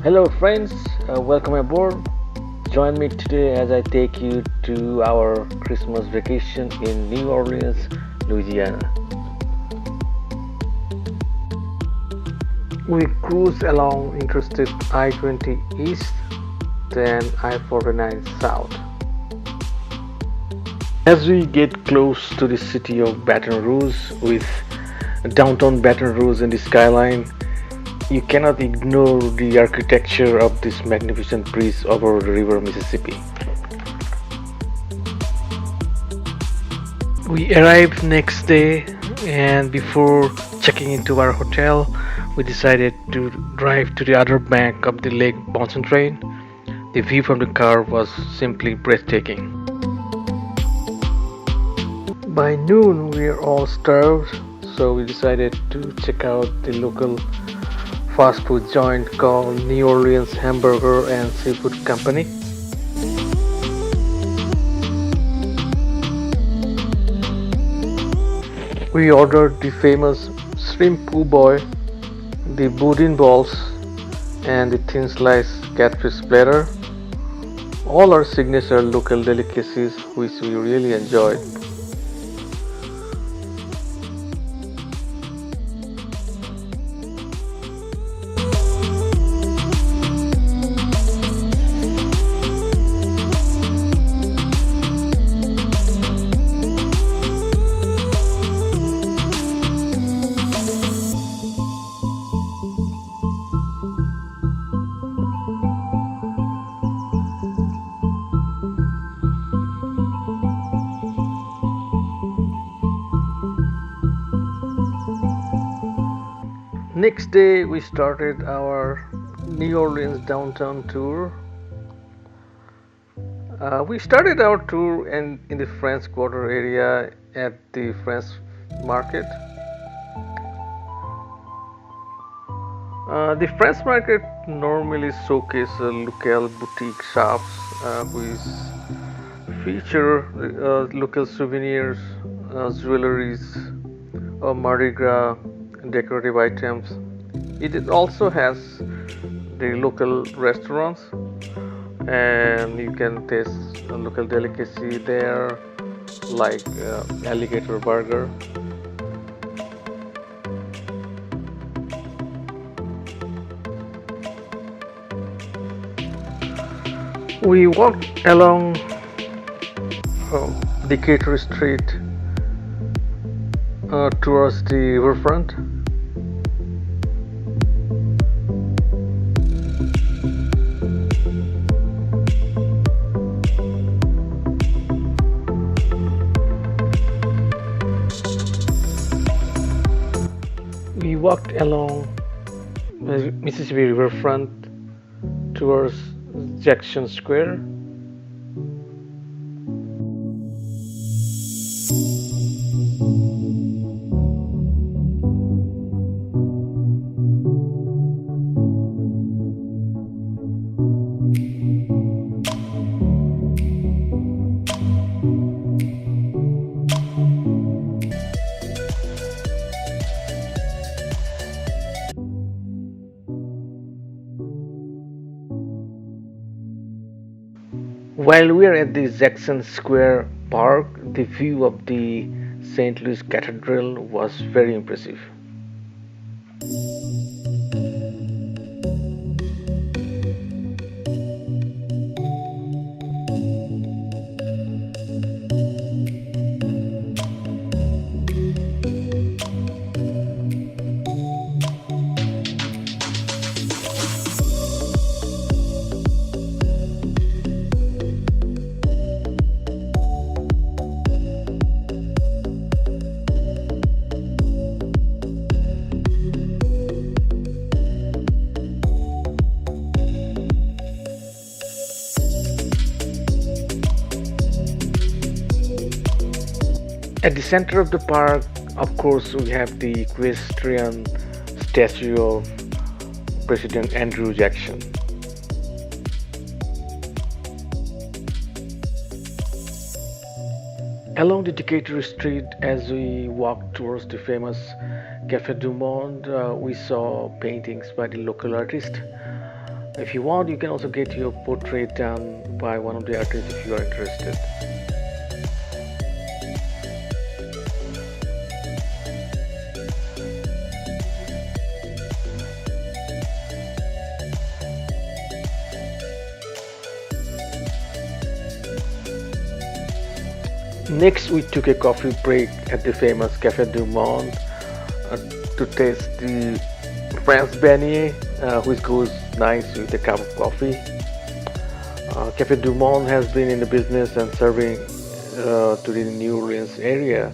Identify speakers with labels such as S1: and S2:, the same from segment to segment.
S1: Hello, friends. Welcome aboard. Join me today as I take you to our Christmas vacation in New Orleans, Louisiana. We cruise along Interstate I-20 East, then I-49 South. As we get close to the city of Baton Rouge, with downtown Baton Rouge in the skyline, you cannot ignore the architecture of this magnificent bridge over the river Mississippi. We arrived next day, and before checking into our hotel, we decided to drive to the other bank of the lake Pontchartrain. The view from the car was simply breathtaking. By noon, we were all starved, so we decided to check out the local fast food joint called New Orleans Hamburger and Seafood Company. We ordered the famous shrimp po' boy, the boudin balls, and the thin sliced catfish platter. All are signature local delicacies which we really enjoyed. Next day, we started our New Orleans downtown tour. We started our tour in the French Quarter area at the French market. The French market normally showcases local boutique shops which feature local souvenirs, jewelries, or Mardi Gras decorative items. It also has the local restaurants, and you can taste a local delicacy there like alligator burger. We walked along Decatur Street towards the riverfront. We walked along Mississippi riverfront towards Jackson Square. While we are at the Jackson Square Park, the view of the St. Louis Cathedral was very impressive. At the center of the park, of course, we have the equestrian statue of President Andrew Jackson. Along the Decatur Street, as we walked towards the famous Cafe du Monde, we saw paintings by the local artist. If you want, you can also get your portrait done by one of the artists if you are interested. Next, we took a coffee break at the famous Cafe du Monde to taste the French beignet, which goes nice with a cup of coffee. Cafe du Monde has been in the business and serving to the New Orleans area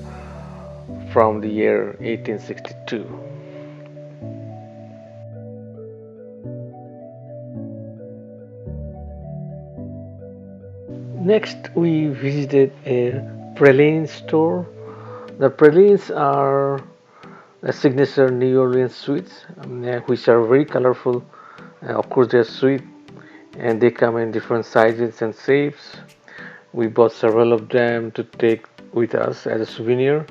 S1: from the year 1862. Next, we visited a praline store. The pralines are a signature New Orleans sweets, which are very colorful. Of course, they're sweet and they come in different sizes and shapes. We bought several of them to take with us as a souvenir.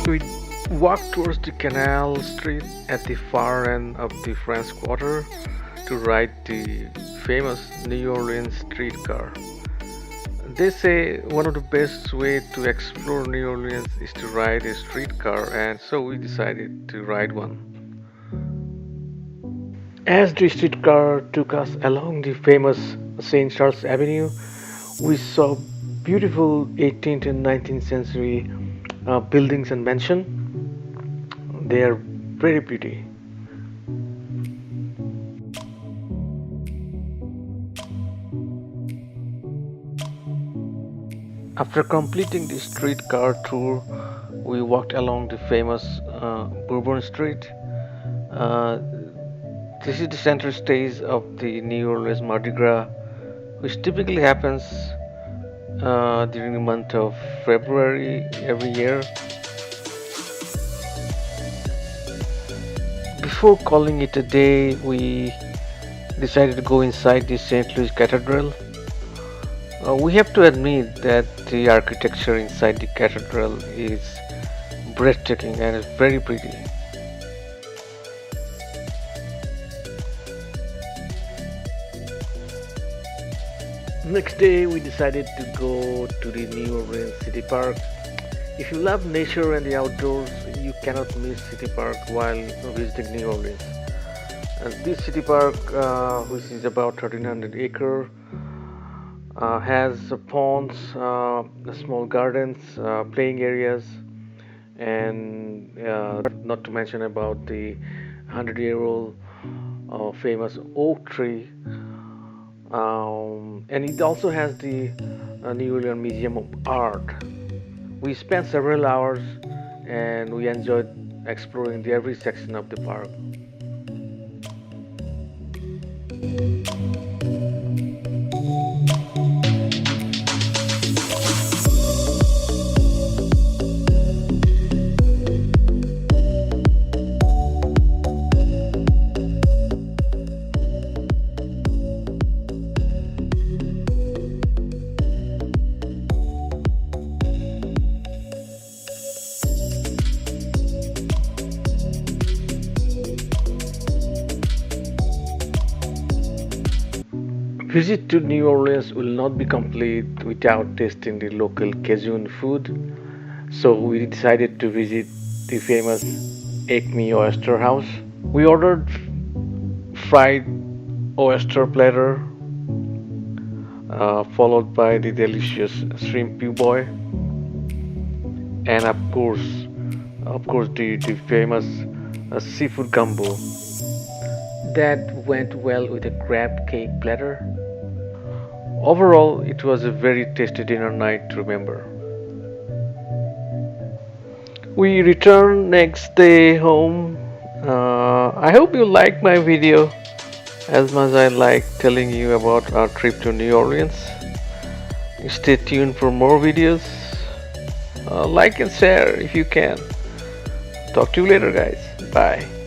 S1: We walked towards the canal street at the far end of the French Quarter to ride the famous New Orleans streetcar. They say one of the best way to explore New Orleans is to ride a streetcar, and so we decided to ride one. As the streetcar took us along the famous St. Charles Avenue, we saw beautiful 18th and 19th century buildings and mansions. They are very pretty. After completing the streetcar tour, we walked along the famous Bourbon Street. Uh, this is the center stage of the New Orleans Mardi Gras, which typically happens during the month of February every year. Before calling it a day, we decided to go inside the St. Louis Cathedral. We have to admit that the architecture inside the cathedral is breathtaking and it's very pretty. Next day, we decided to go to the New Orleans City Park. If you love nature and the outdoors, you cannot miss City Park while visiting New Orleans. This city park, which is about 1300 acre, has ponds, small gardens, playing areas, and not to mention about the 100-year-old famous oak tree. And it also has the New Orleans Museum of Art. We spent several hours and we enjoyed exploring every section of the park. Visit to New Orleans will not be complete without tasting the local Cajun food. So we decided to visit the famous Acme Oyster House. We ordered fried oyster platter, followed by the delicious shrimp po' boy, and of course, the famous seafood gumbo that went well with a crab cake platter. Overall, it was a very tasty dinner night to remember. We returned next day home. I hope you liked my video as much as I like telling you about our trip to New Orleans. Stay tuned for more videos. Like and share if you can. Talk to you later, guys. Bye.